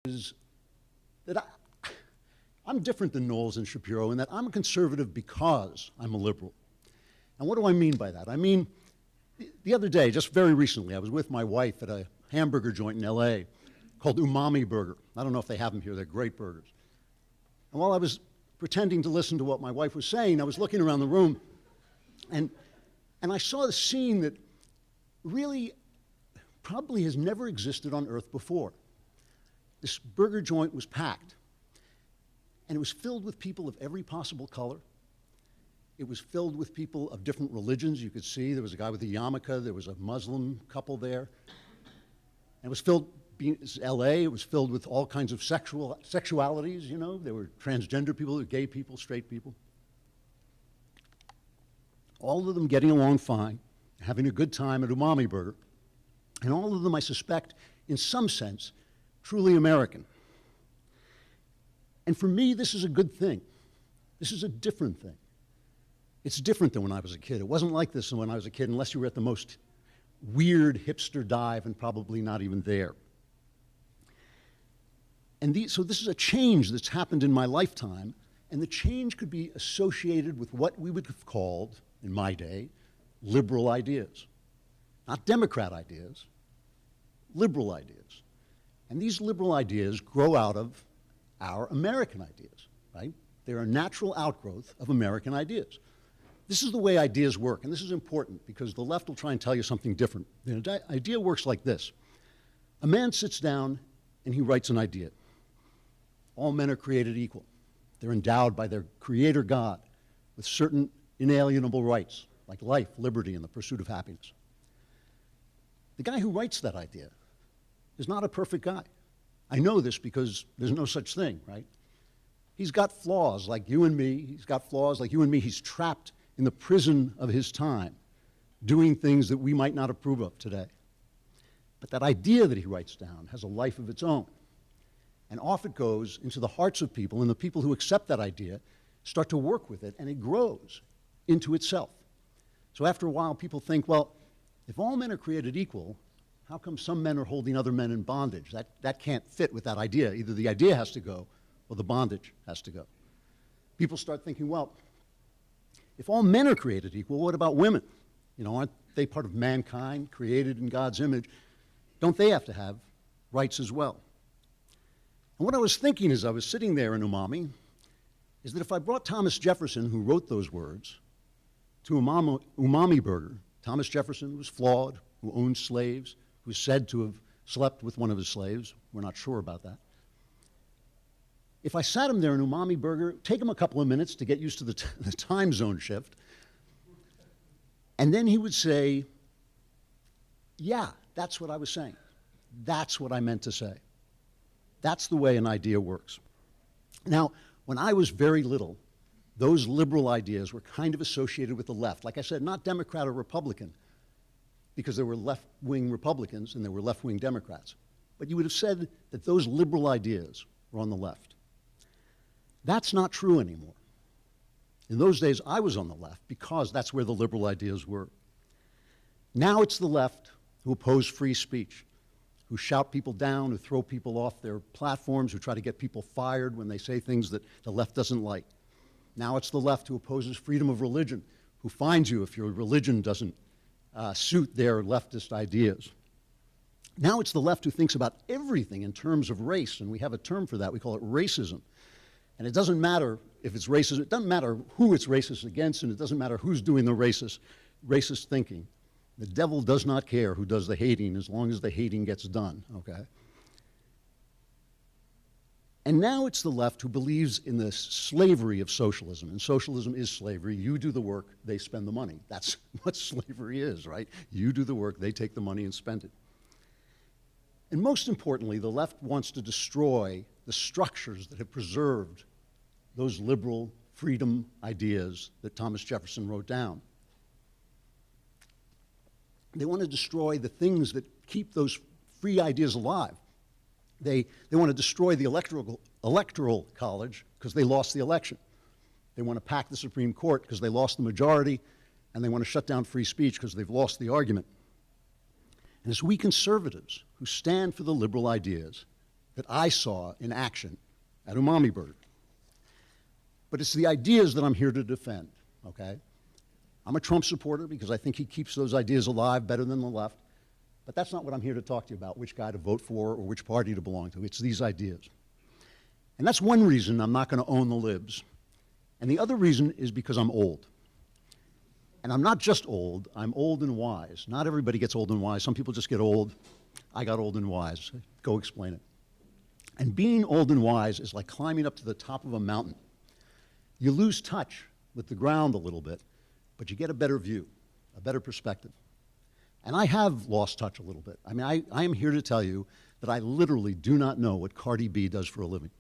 is that I'm different than Knowles and Shapiro in that I'm a conservative because I'm a liberal. And what do I mean by that? I mean, the other day, just very recently, I was with my wife at a hamburger joint in LA called Umami Burger. I don't know if they have them here. They're great burgers. And while I was pretending to listen to what my wife was saying, I was looking around the room, and I saw the scene that really probably has never existed on Earth before. This burger joint was packed, and it was filled with people of every possible color. It was filled with people of different religions. You could see there was a guy with a yarmulke, there was a Muslim couple there. And it was filled, it's LA, it was filled with all kinds of sexualities, you know. There were transgender people, there were gay people, straight people. All of them getting along fine, having a good time at Umami Burger. And all of them, I suspect, in some sense, truly American. And for me, this is a good thing. This is a different thing. It's different than when I was a kid. It wasn't like this when I was a kid, unless you were at the most weird hipster dive and probably not even there. And so this is a change that's happened in my lifetime, and the change could be associated with what we would have called, in my day, liberal ideas. Not Democrat ideas, liberal ideas. And these liberal ideas grow out of our American ideas, right? They're a natural outgrowth of American ideas. This is the way ideas work, and this is important because the left will try and tell you something different. The idea works like this. A man sits down and he writes an idea. All men are created equal. They're endowed by their creator God with certain inalienable rights, like life, liberty, and the pursuit of happiness. The guy who writes that idea is not a perfect guy. I know this because there's no such thing, right? He's got flaws like you and me. He's got flaws like you and me. He's trapped in the prison of his time, doing things that we might not approve of today. But that idea that he writes down has a life of its own. And off it goes into the hearts of people, and the people who accept that idea start to work with it, and it grows into itself. So after a while, people think, well, if all men are created equal, how come some men are holding other men in bondage? That can't fit with that idea. Either the idea has to go, or the bondage has to go. People start thinking, well, if all men are created equal, what about women? You know, aren't they part of mankind, created in God's image? Don't they have to have rights as well? And what I was thinking as I was sitting there in Umami is that if I brought Thomas Jefferson, who wrote those words, to Umami Burger, Thomas Jefferson was flawed, who owned slaves, who was said to have slept with one of his slaves. We're not sure about that. If I sat him there in Umami Burger, take him a couple of minutes to get used to the time zone shift, and then he would say, yeah, that's what I was saying. That's what I meant to say. That's the way an idea works. Now, when I was very little, those liberal ideas were kind of associated with the left. Like I said, not Democrat or Republican, because there were left-wing Republicans and there were left-wing Democrats. But you would have said that those liberal ideas were on the left. That's not true anymore. In those days, I was on the left because that's where the liberal ideas were. Now it's the left who oppose free speech, who shout people down, who throw people off their platforms, who try to get people fired when they say things that the left doesn't like. Now it's the left who opposes freedom of religion, who finds you if your religion doesn't suit their leftist ideas. Now it's the left who thinks about everything in terms of race, and we have a term for that. We call it racism. And it doesn't matter if it's racist, it doesn't matter who it's racist against, and it doesn't matter who's doing the racist thinking. The devil does not care who does the hating as long as the hating gets done, okay? And now it's the left who believes in the slavery of socialism, and socialism is slavery. You do the work, they spend the money. That's what slavery is, right? You do the work, they take the money and spend it. And most importantly, the left wants to destroy the structures that have preserved those liberal freedom ideas that Thomas Jefferson wrote down. They want to destroy the things that keep those free ideas alive. They want to destroy the electoral college because they lost the election. They want to pack the Supreme Court because they lost the majority, and they want to shut down free speech because they've lost the argument. And it's we conservatives who stand for the liberal ideas that I saw in action at Umami Burger. But it's the ideas that I'm here to defend, okay? I'm a Trump supporter because I think he keeps those ideas alive better than the left. But that's not what I'm here to talk to you about, which guy to vote for or which party to belong to. It's these ideas. And that's one reason I'm not going to own the libs. And the other reason is because I'm old. And I'm not just old, I'm old and wise. Not everybody gets old and wise. Some people just get old. I got old and wise. Go explain it. And being old and wise is like climbing up to the top of a mountain. You lose touch with the ground a little bit, but you get a better view, a better perspective. And I have lost touch a little bit. I mean, I am here to tell you that I literally do not know what Cardi B does for a living.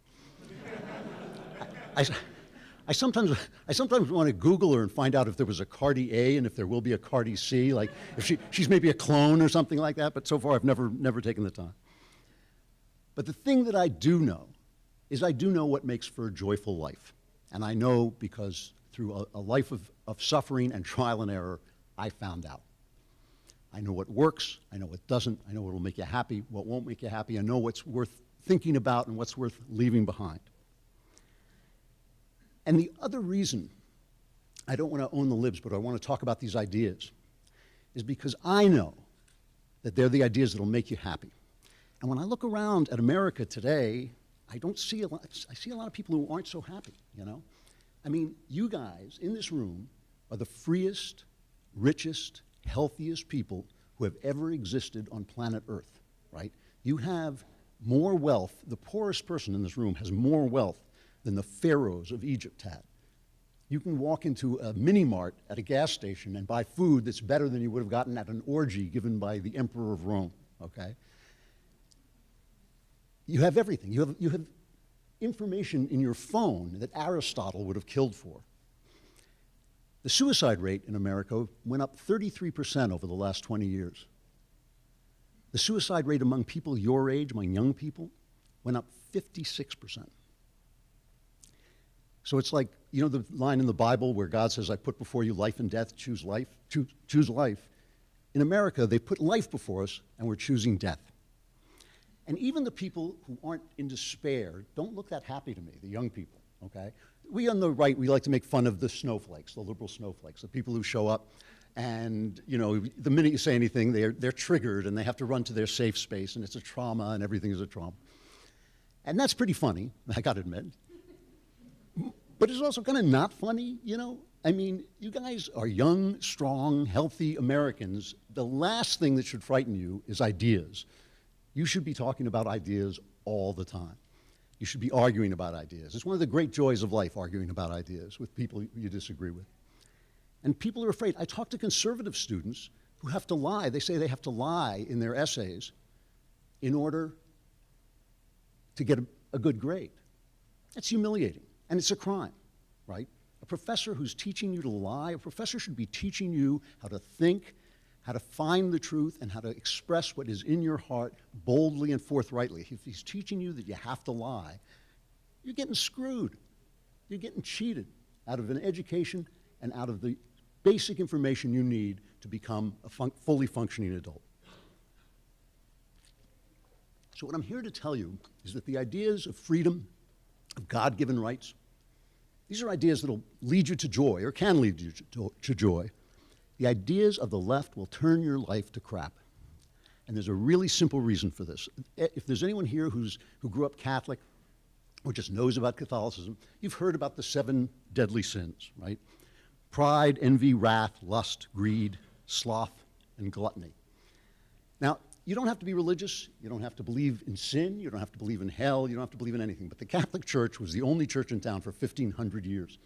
I sometimes want to Google her and find out if there was a Cardi A and if there will be a Cardi C, like if she's maybe a clone or something like that, but so far I've never taken the time. But the thing that I do know is I do know what makes for a joyful life. And I know because through a life of suffering and trial and error, I found out. I know what works, I know what doesn't, I know what will make you happy, what won't make you happy, I know what's worth thinking about and what's worth leaving behind. And the other reason I don't want to own the libs, but I want to talk about these ideas, is because I know that they're the ideas that will make you happy. And when I look around at America today, I see a lot of people who aren't so happy, you know? I mean, you guys in this room are the freest, richest, healthiest people who have ever existed on planet Earth, right? You have more wealth. The poorest person in this room has more wealth than the pharaohs of Egypt had. You can walk into a mini-mart at a gas station and buy food that's better than you would have gotten at an orgy given by the Emperor of Rome, okay? You have everything. You have information in your phone that Aristotle would have killed for. The suicide rate in America went up 33% over the last 20 years. The suicide rate among people your age, among young people, went up 56%. So it's like, you know the line in the Bible where God says, I put before you life and death, choose life? Choose life. In America, they put life before us, and we're choosing death. And even the people who aren't in despair don't look that happy to me, the young people, okay? We on the right, we like to make fun of the snowflakes, the liberal snowflakes, the people who show up and, you know, the minute you say anything, they're triggered and they have to run to their safe space and it's a trauma and everything is a trauma. And that's pretty funny, I gotta admit. But it's also kind of not funny, you know? I mean, you guys are young, strong, healthy Americans. The last thing that should frighten you is ideas. You should be talking about ideas all the time. You should be arguing about ideas. It's one of the great joys of life, arguing about ideas with people you disagree with. And people are afraid. I talk to conservative students who have to lie. They say they have to lie in their essays in order to get a good grade. That's humiliating, and it's a crime, right? A professor who's teaching you to lie, a professor should be teaching you how to think, how to find the truth, and how to express what is in your heart boldly and forthrightly. If he's teaching you that you have to lie, you're getting screwed. You're getting cheated out of an education and out of the basic information you need to become a fully functioning adult. So what I'm here to tell you is that the ideas of freedom, of God-given rights, these are ideas that will lead you to joy, or can lead you to joy. The ideas of the left will turn your life to crap. And there's a really simple reason for this. If there's anyone here who grew up Catholic or just knows about Catholicism, you've heard about the 7 deadly sins, right? Pride, envy, wrath, lust, greed, sloth, and gluttony. Now, you don't have to be religious. You don't have to believe in sin. You don't have to believe in hell. You don't have to believe in anything. But the Catholic Church was the only church in town for 1,500 years.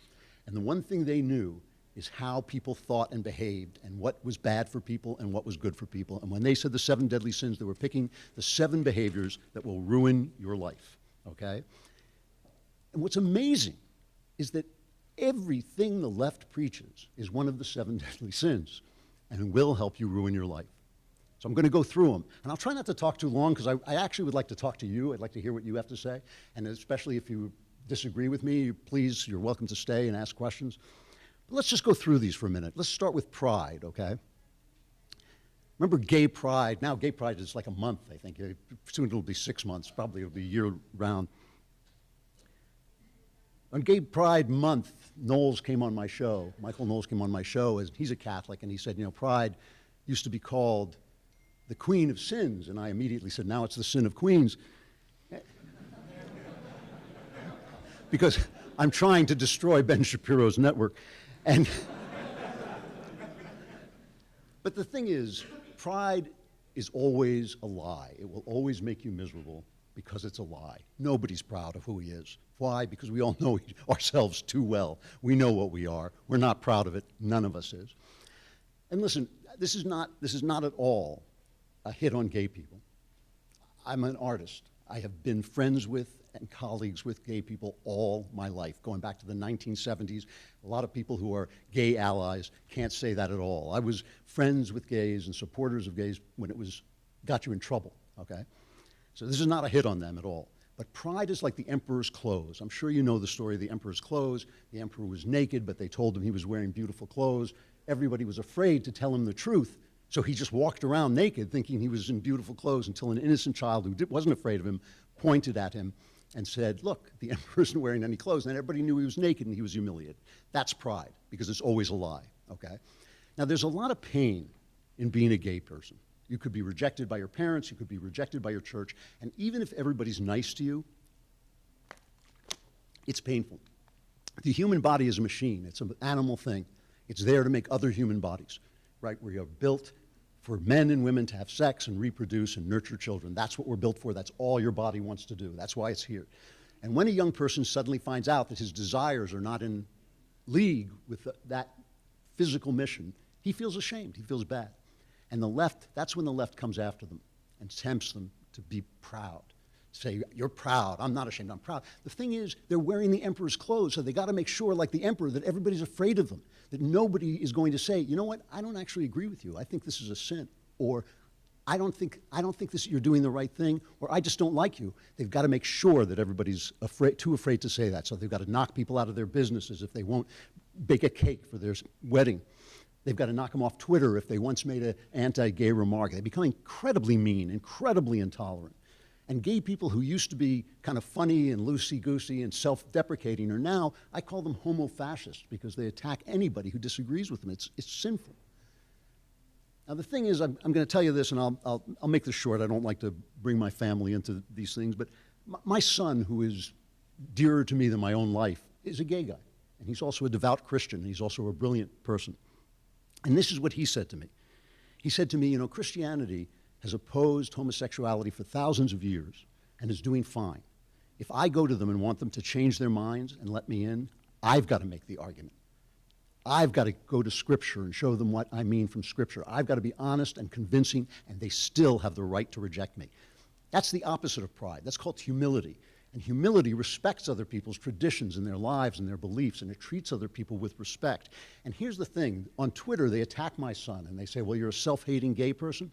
And the one thing they knew is how people thought and behaved and what was bad for people and what was good for people. And when they said the 7 deadly sins, they were picking the 7 behaviors that will ruin your life, okay? And what's amazing is that everything the left preaches is one of the 7 deadly sins and will help you ruin your life. So I'm going to go through them. And I'll try not to talk too long because I actually would like to talk to you. I'd like to hear what you have to say. And especially if you disagree with me, please, you're welcome to stay and ask questions. But let's just go through these for a minute. Let's start with pride, okay? Remember Gay Pride? Now Gay Pride is like a month, I think. Soon it'll be 6 months, probably it'll be year-round. On Gay Pride month, Knowles came on my show. Michael Knowles came on my show. He's a Catholic, and he said, you know, Pride used to be called the Queen of Sins. And I immediately said, now it's the Sin of Queens. Because I'm trying to destroy Ben Shapiro's network. And but the thing is, pride is always a lie. It will always make you miserable because it's a lie. Nobody's proud of who he is. Why? Because we all know ourselves too well. We know what we are. We're not proud of it. None of us is. And listen, this is not at all a hit on gay people. I'm an artist. I have been friends with and colleagues with gay people all my life, going back to the 1970s. A lot of people who are gay allies can't say that at all. I was friends with gays and supporters of gays when it got you in trouble, okay? So this is not a hit on them at all. But pride is like the emperor's clothes. I'm sure you know the story of the emperor's clothes. The emperor was naked, but they told him he was wearing beautiful clothes. Everybody was afraid to tell him the truth, so he just walked around naked thinking he was in beautiful clothes until an innocent child who wasn't afraid of him pointed at him and said, look, the emperor isn't wearing any clothes. And everybody knew he was naked and he was humiliated. That's pride, because it's always a lie, okay? Now, there's a lot of pain in being a gay person. You could be rejected by your parents, you could be rejected by your church, and even if everybody's nice to you, it's painful. The human body is a machine. It's an animal thing. It's there to make other human bodies, right? We are built for men and women to have sex and reproduce and nurture children. That's what we're built for. That's all your body wants to do. That's why it's here. And when a young person suddenly finds out that his desires are not in league with that physical mission, he feels ashamed. He feels bad. And the left, that's when the left comes after them and tempts them to be proud. Say, you're proud. I'm not ashamed. I'm proud. The thing is, they're wearing the emperor's clothes, so they got to make sure, like the emperor, that everybody's afraid of them, that nobody is going to say, you know what, I don't actually agree with you. I think this is a sin. Or I don't think you're doing the right thing, or I just don't like you. They've got to make sure that everybody's too afraid to say that. So they've got to knock people out of their businesses if they won't bake a cake for their wedding. They've got to knock them off Twitter if they once made an anti-gay remark. They become incredibly mean, incredibly intolerant. And gay people who used to be kind of funny and loosey-goosey and self-deprecating are now, I call them homo-fascists because they attack anybody who disagrees with them. It's sinful. Now the thing is, I'm going to tell you this, and I'll make this short. I don't like to bring my family into these things, but my son, who is dearer to me than my own life, is a gay guy. And he's also a devout Christian. He's also a brilliant person. And this is what he said to me. He said to me, you know, Christianity has opposed homosexuality for thousands of years and is doing fine. If I go to them and want them to change their minds and let me in, I've got to make the argument. I've got to go to Scripture and show them what I mean from Scripture. I've got to be honest and convincing, and they still have the right to reject me. That's the opposite of pride. That's called humility. And humility respects other people's traditions and their lives and their beliefs, and it treats other people with respect. And here's the thing. On Twitter, they attack my son, and they say, well, you're a self-hating gay person.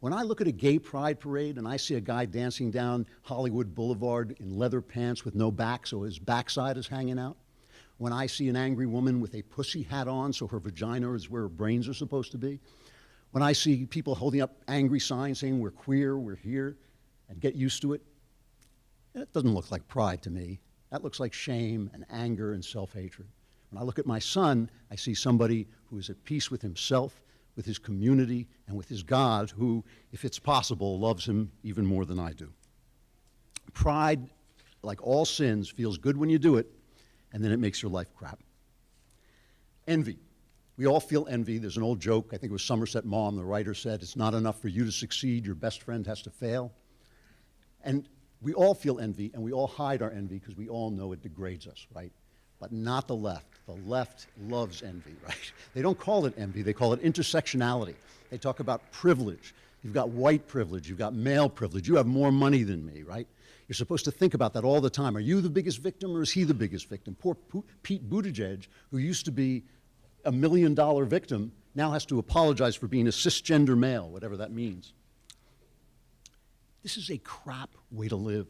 When I look at a gay pride parade and I see a guy dancing down Hollywood Boulevard in leather pants with no back so his backside is hanging out, when I see an angry woman with a pussy hat on so her vagina is where her brains are supposed to be, when I see people holding up angry signs saying we're queer, we're here, and get used to it, that doesn't look like pride to me. That looks like shame and anger and self-hatred. When I look at my son, I see somebody who is at peace with himself, with his community, and with his God, who, if it's possible, loves him even more than I do. Pride, like all sins, feels good when you do it, and then it makes your life crap. Envy. We all feel envy. There's an old joke, I think it was Somerset Maugham, the writer said, it's not enough for you to succeed, your best friend has to fail. And we all feel envy, and we all hide our envy because we all know it degrades us, right? But not the left. The left loves envy, right? They don't call it envy, they call it intersectionality. They talk about privilege. You've got white privilege, you've got male privilege, you have more money than me, right? You're supposed to think about that all the time. Are you the biggest victim or is he the biggest victim? Poor Pete Buttigieg, who used to be a $1 million victim, now has to apologize for being a cisgender male, whatever that means. This is a crap way to live.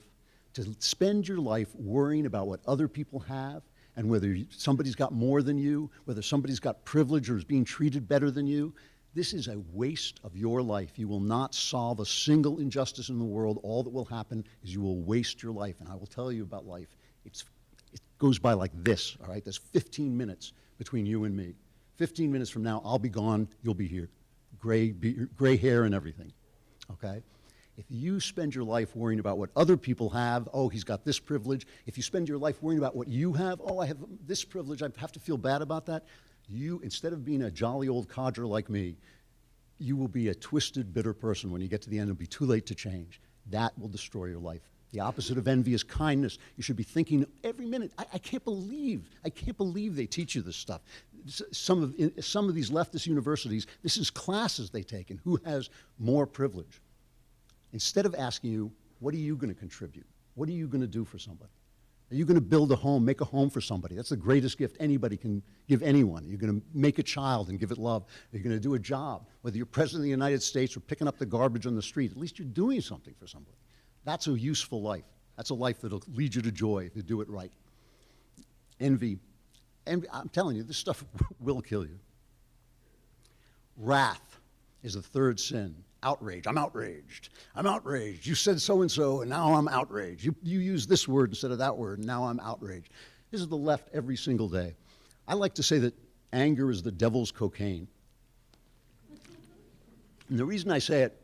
To spend your life worrying about what other people have and whether somebody's got more than you, whether somebody's got privilege or is being treated better than you, This is a waste of your life. You will not solve a single injustice in the world. All that will happen is you will waste your life. And I will tell you about life. It goes by like this, all right? There's 15 minutes between you and me. 15 minutes from now, I'll be gone, you'll be here. Gray hair and everything, okay? If you spend your life worrying about what other people have, oh, he's got this privilege. If you spend your life worrying about what you have, oh, I have this privilege, I have to feel bad about that. You, instead of being a jolly old codger like me, you will be a twisted, bitter person when you get to the end. It'll be too late to change. That will destroy your life. The opposite of envy is kindness. You should be thinking every minute, I can't believe they teach you this stuff. Some of these leftist universities, this is classes they take in. Who has more privilege? Instead of asking you, what are you going to contribute? What are you going to do for somebody? Are you going to build a home, make a home for somebody? That's the greatest gift anybody can give anyone. You're going to make a child and give it love. You're going to do a job. Whether you're president of the United States or picking up the garbage on the street, at least you're doing something for somebody. That's a useful life. That's a life that'll lead you to joy if you do it right. Envy, I'm telling you, this stuff will kill you. Wrath is the third sin. Outrage. I'm outraged. I'm outraged. You said so-and-so, and now I'm outraged. You use this word instead of that word, and now I'm outraged. This is the left every single day. I like to say that anger is the devil's cocaine. And the reason I say it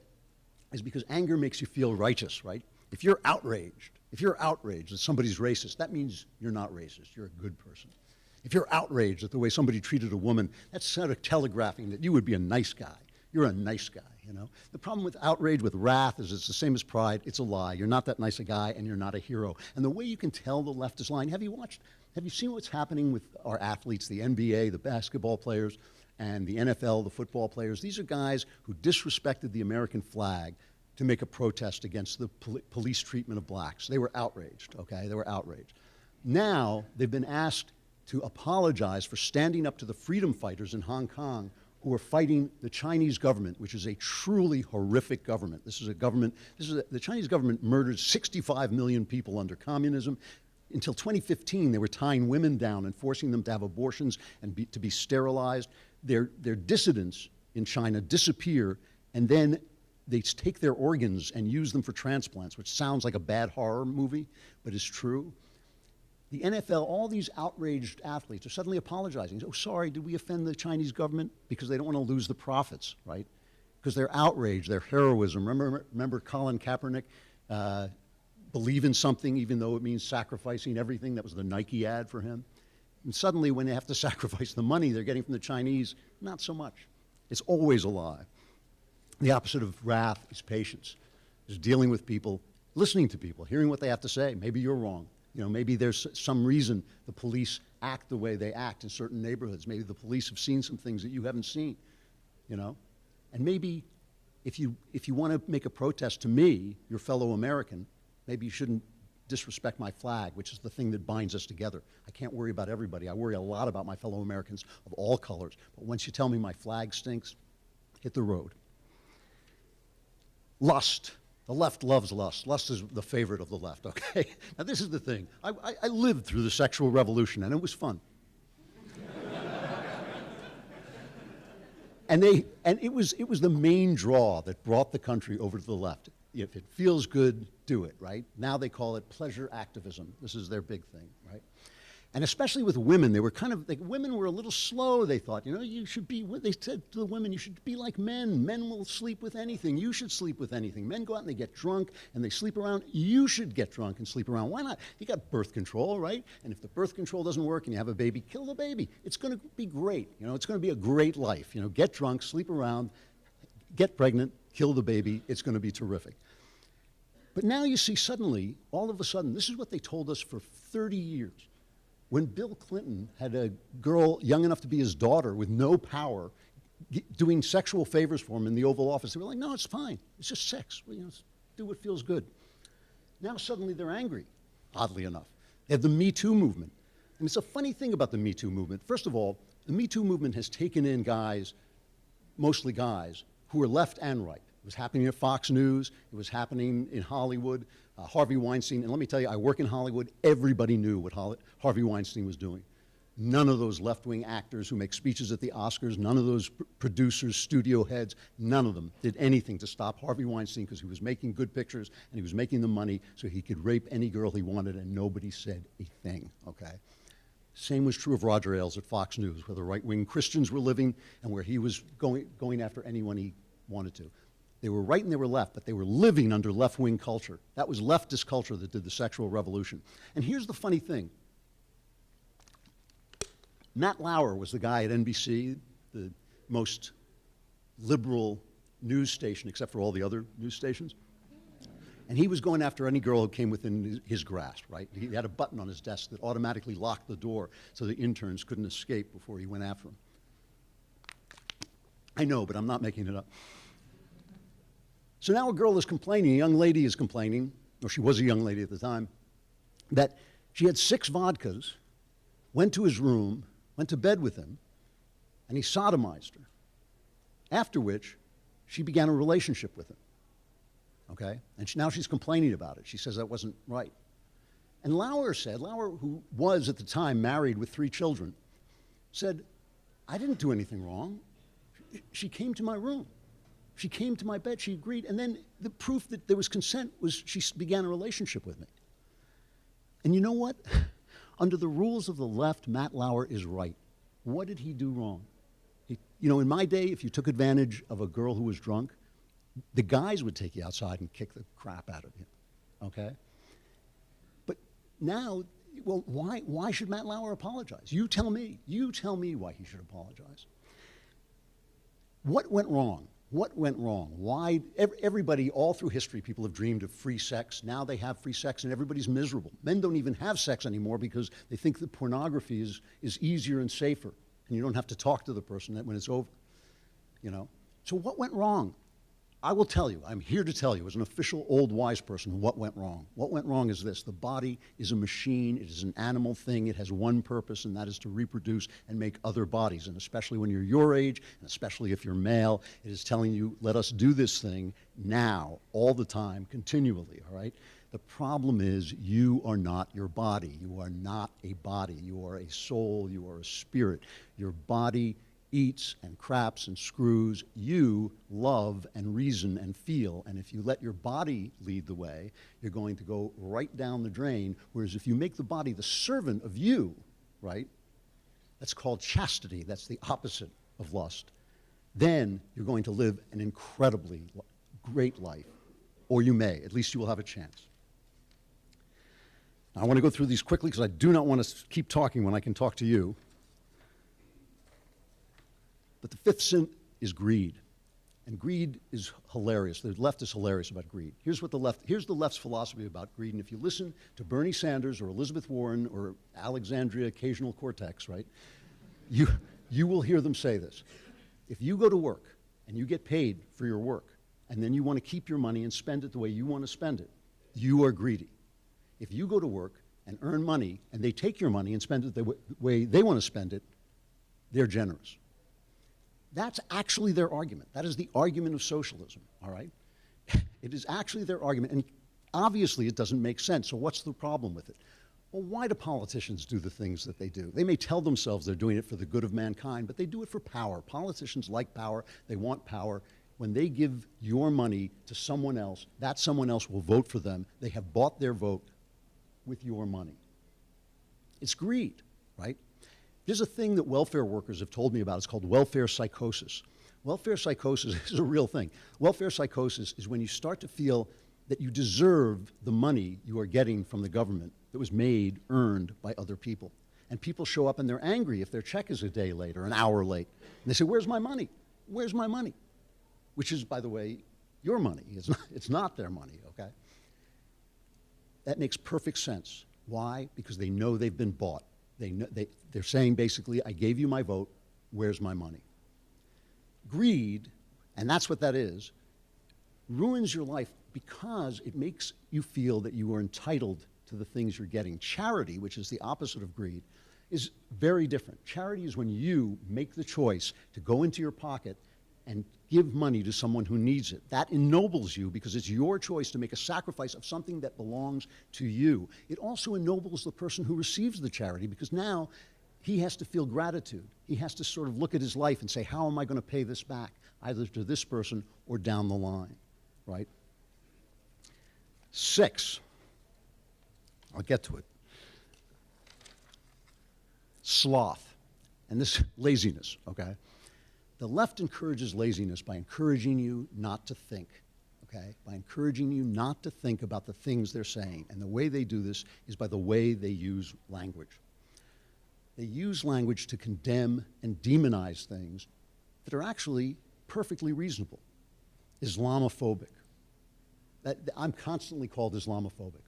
is because anger makes you feel righteous, right? If you're outraged that somebody's racist, that means you're not racist. You're a good person. If you're outraged at the way somebody treated a woman, that's sort of telegraphing that you would be a nice guy. You're a nice guy, you know? The problem with outrage, with wrath, is it's the same as pride. It's a lie. You're not that nice a guy, and you're not a hero. And the way you can tell the left is lying, have you seen what's happening with our athletes, the NBA, the basketball players, and the NFL, the football players? These are guys who disrespected the American flag to make a protest against the police treatment of blacks. They were outraged, okay? They were outraged. Now, they've been asked to apologize for standing up to the freedom fighters in Hong Kong who are fighting the Chinese government, which is a truly horrific government. The Chinese government murdered 65 million people under communism. Until 2015, they were tying women down and forcing them to have abortions and to be sterilized. Their dissidents in China disappear, and then they take their organs and use them for transplants, which sounds like a bad horror movie, but is true. The NFL, all these outraged athletes are suddenly apologizing. Oh, sorry, did we offend the Chinese government? Because they don't want to lose the profits, right? Because they're outraged, their heroism. Remember Colin Kaepernick? Believe in something even though it means sacrificing everything. That was the Nike ad for him. And suddenly when they have to sacrifice the money they're getting from the Chinese, not so much. It's always a lie. The opposite of wrath is patience. It's dealing with people, listening to people, hearing what they have to say. Maybe you're wrong. You know, maybe there's some reason the police act the way they act in certain neighborhoods. Maybe the police have seen some things that you haven't seen, you know? And maybe if you want to make a protest to me, your fellow American, maybe you shouldn't disrespect my flag, which is the thing that binds us together. I can't worry about everybody. I worry a lot about my fellow Americans of all colors. But once you tell me my flag stinks, hit the road. Lust. The left loves lust. Lust is the favorite of the left, okay? Now this is the thing. I lived through the sexual revolution, and it was fun. and it was the main draw that brought the country over to the left. If it feels good, do it, right? Now they call it pleasure activism. This is their big thing, right? And especially with women, they were kind of, like, women were a little slow, they thought. You know, you should be, they said to the women, you should be like men. Men will sleep with anything. You should sleep with anything. Men go out and they get drunk and they sleep around. You should get drunk and sleep around. Why not? You got birth control, right? And if the birth control doesn't work and you have a baby, kill the baby. It's going to be great. You know, it's going to be a great life. You know, get drunk, sleep around, get pregnant, kill the baby. It's going to be terrific. But now you see suddenly, all of a sudden, this is what they told us for 30 years. When Bill Clinton had a girl young enough to be his daughter with no power doing sexual favors for him in the Oval Office, they were like, no, it's fine. It's just sex. Well, you know, do what feels good. Now suddenly they're angry, oddly enough. They have the Me Too movement. And it's a funny thing about the Me Too movement. First of all, the Me Too movement has taken in guys, mostly guys, who are left and right. It was happening at Fox News. It was happening in Hollywood. Harvey Weinstein, and let me tell you, I work in Hollywood. Everybody knew what Harvey Weinstein was doing. None of those left-wing actors who make speeches at the Oscars, none of those producers, studio heads, none of them did anything to stop Harvey Weinstein because he was making good pictures and he was making the money so he could rape any girl he wanted, and nobody said a thing, okay? Same was true of Roger Ailes at Fox News, where the right-wing Christians were living and where he was going after anyone he wanted to. They were right and they were left, but they were living under left-wing culture. That was leftist culture that did the sexual revolution. And here's the funny thing. Matt Lauer was the guy at NBC, the most liberal news station except for all the other news stations. And he was going after any girl who came within his grasp, right? He had a button on his desk that automatically locked the door so the interns couldn't escape before he went after them. I know, but I'm not making it up. So now a girl is complaining, a young lady is complaining, or she was a young lady at the time, that she had 6 vodkas, went to his room, went to bed with him, and he sodomized her. After which, she began a relationship with him, okay? And now she's complaining about it. She says that wasn't right. And Lauer, who was at the time married with 3 children, said, I didn't do anything wrong. She came to my room. She came to my bed, she agreed, and then the proof that there was consent was she began a relationship with me. And you know what? Under the rules of the left, Matt Lauer is right. What did he do wrong? In my day, if you took advantage of a girl who was drunk, the guys would take you outside and kick the crap out of you, okay? But now, well, why should Matt Lauer apologize? You tell me why he should apologize. What went wrong? What went wrong? Why? Everybody, all through history, people have dreamed of free sex. Now they have free sex and everybody's miserable. Men don't even have sex anymore because they think that pornography is easier and safer. And you don't have to talk to the person when it's over, So what went wrong? I will tell you, I'm here to tell you, as an official old wise person, what went wrong. What went wrong is this: the body is a machine, it is an animal thing, it has one purpose, and that is to reproduce and make other bodies. And especially when you're your age, and especially if you're male, it is telling you, let us do this thing now, all the time, continually, all right? The problem is you are not your body. You are not a body. You are a soul, you are a spirit. Your body eats and craps and screws. You love and reason and feel, and if you let your body lead the way, you're going to go right down the drain, whereas if you make the body the servant of you, right, that's called chastity, that's the opposite of lust, then you're going to live an incredibly great life, or you may, at least you will have a chance. Now, I want to go through these quickly because I do not want to keep talking when I can talk to you. But the 5th sin is greed. And greed is hilarious. The left is hilarious about greed. Here's the left's philosophy about greed. And if you listen to Bernie Sanders or Elizabeth Warren or Alexandria Occasional Cortex, right, you will hear them say this. If you go to work and you get paid for your work, and then you want to keep your money and spend it the way you want to spend it, you are greedy. If you go to work and earn money and they take your money and spend it the way they want to spend it, they're generous. That's actually their argument. That is the argument of socialism, all right? It is actually their argument, and obviously it doesn't make sense, so what's the problem with it? Well, why do politicians do the things that they do? They may tell themselves they're doing it for the good of mankind, but they do it for power. Politicians like power. They want power. When they give your money to someone else, that someone else will vote for them. They have bought their vote with your money. It's greed, right? There's a thing that welfare workers have told me about. It's called welfare psychosis. Welfare psychosis is a real thing. Welfare psychosis is when you start to feel that you deserve the money you are getting from the government that was earned by other people. And people show up and they're angry if their check is a day late or an hour late. And they say, where's my money? Where's my money? Which is, by the way, your money. It's not their money, okay? That makes perfect sense. Why? Because they know they've been bought. They're saying basically, I gave you my vote, where's my money? Greed, and that's what that is, ruins your life because it makes you feel that you are entitled to the things you're getting. Charity, which is the opposite of greed, is very different. Charity is when you make the choice to go into your pocket and give money to someone who needs it. That ennobles you because it's your choice to make a sacrifice of something that belongs to you. It also ennobles the person who receives the charity because now he has to feel gratitude. He has to sort of look at his life and say, how am I going to pay this back, either to this person or down the line, right? 6, I'll get to it. Sloth, and this laziness, okay? The left encourages laziness by encouraging you not to think, okay? By encouraging you not to think about the things they're saying. And the way they do this is by the way they use language. They use language to condemn and demonize things that are actually perfectly reasonable. Islamophobic. I'm constantly called Islamophobic.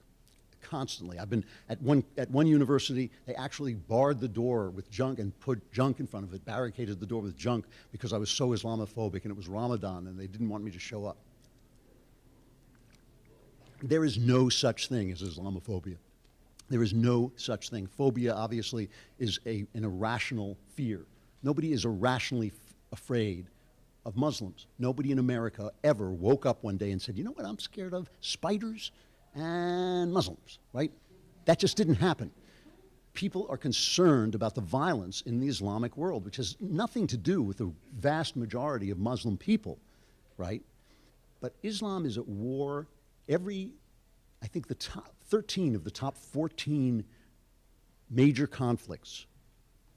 Constantly. I've been at one university, they actually barred the door with junk and put junk in front of it, barricaded the door with junk because I was so Islamophobic, and it was Ramadan and they didn't want me to show up. There is no such thing as Islamophobia. There is no such thing. Phobia, obviously, is an irrational fear. Nobody is irrationally afraid of Muslims. Nobody in America ever woke up one day and said, you know what I'm scared of? Spiders and Muslims, right? That just didn't happen. People are concerned about the violence in the Islamic world, which has nothing to do with the vast majority of Muslim people, right? But Islam is at war. I think the top 13 of the top 14 major conflicts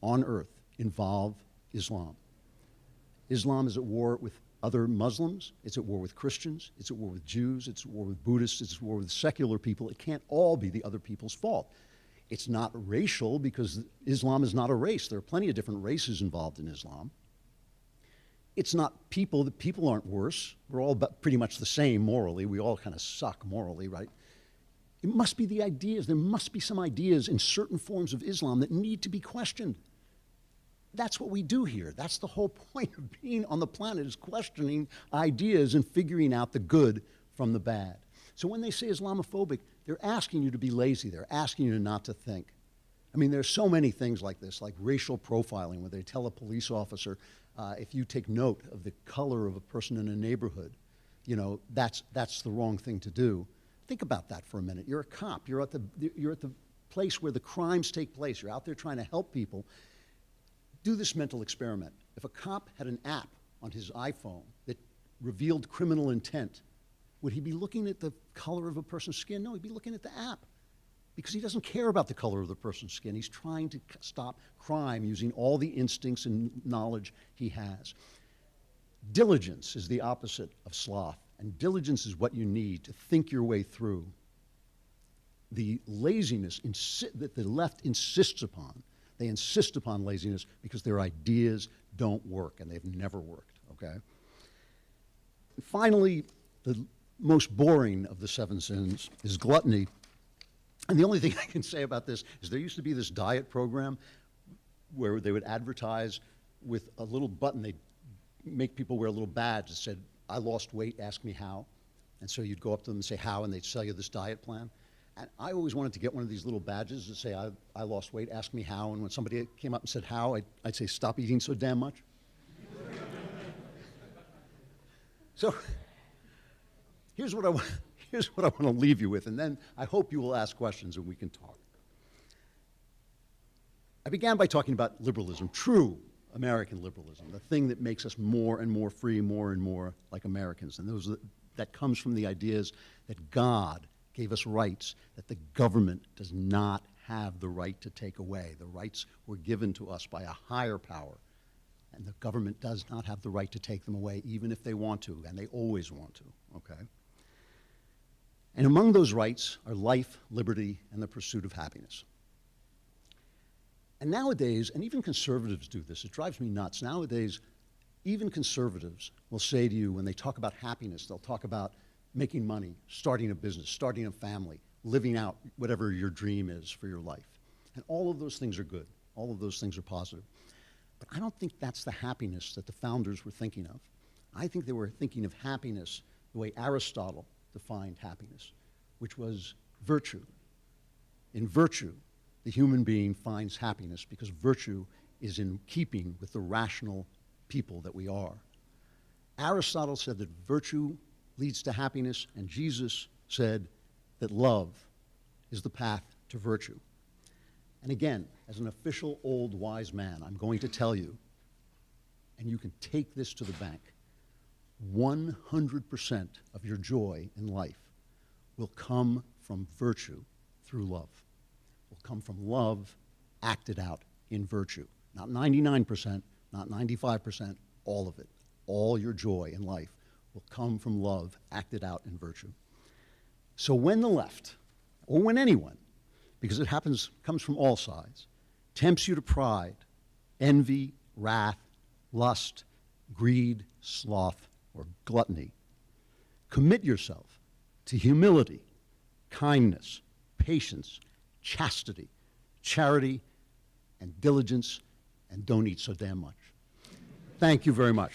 on earth involve Islam. Islam is at war with other Muslims, it's at war with Christians, it's at war with Jews, it's at war with Buddhists, it's at war with secular people. It can't all be the other people's fault. It's not racial because Islam is not a race. There are plenty of different races involved in Islam. It's not people. The people aren't worse. We're all pretty much the same morally. We all kind of suck morally, right? It must be the ideas. There must be some ideas in certain forms of Islam that need to be questioned. That's what we do here. That's the whole point of being on the planet, is questioning ideas and figuring out the good from the bad. So when they say Islamophobic, they're asking you to be lazy. They're asking you not to think. I mean, there's so many things like this, like racial profiling, where they tell a police officer, if you take note of the color of a person in a neighborhood, you know, that's the wrong thing to do. Think about that for a minute. You're a cop. You're at the place where the crimes take place. You're out there trying to help people. Do this mental experiment. If a cop had an app on his iPhone that revealed criminal intent, would he be looking at the color of a person's skin? No, he'd be looking at the app, because he doesn't care about the color of the person's skin. He's trying to stop crime using all the instincts and knowledge he has. Diligence is the opposite of sloth, and diligence is what you need to think your way through the laziness that the left insists upon. They insist upon laziness because their ideas don't work, and they've never worked, okay? And finally, the most boring of the 7 sins is gluttony. And the only thing I can say about this is there used to be this diet program where they would advertise with a little button. They'd make people wear a little badge that said, I lost weight, ask me how. And so you'd go up to them and say how, and they'd sell you this diet plan. And I always wanted to get one of these little badges that say, I lost weight, ask me how. And when somebody came up and said how, I'd say, stop eating so damn much. So here's what I want to leave you with, and then I hope you will ask questions and we can talk. I began by talking about liberalism, true American liberalism, the thing that makes us more and more free, more and more like Americans. And that comes from the ideas that God gave us rights that the government does not have the right to take away. The rights were given to us by a higher power, and the government does not have the right to take them away, even if they want to, and they always want to, okay? And among those rights are life, liberty, and the pursuit of happiness. And nowadays, and even conservatives do this, it drives me nuts. Nowadays, even conservatives will say to you, when they talk about happiness, they'll talk about making money, starting a business, starting a family, living out whatever your dream is for your life. And all of those things are good. All of those things are positive. But I don't think that's the happiness that the founders were thinking of. I think they were thinking of happiness the way Aristotle defined happiness, which was virtue. In virtue, the human being finds happiness because virtue is in keeping with the rational people that we are. Aristotle said that virtue leads to happiness, and Jesus said that love is the path to virtue. And again, as an official old wise man, I'm going to tell you, and you can take this to the bank, 100% of your joy in life will come from virtue through love. Will come from love acted out in virtue. Not 99%, not 95%, all of it. All your joy in life will come from love acted out in virtue. So when the left, or when anyone, because it comes from all sides, tempts you to pride, envy, wrath, lust, greed, sloth, or gluttony, commit yourself to humility, kindness, patience, chastity, charity, and diligence, and don't eat so damn much. Thank you very much.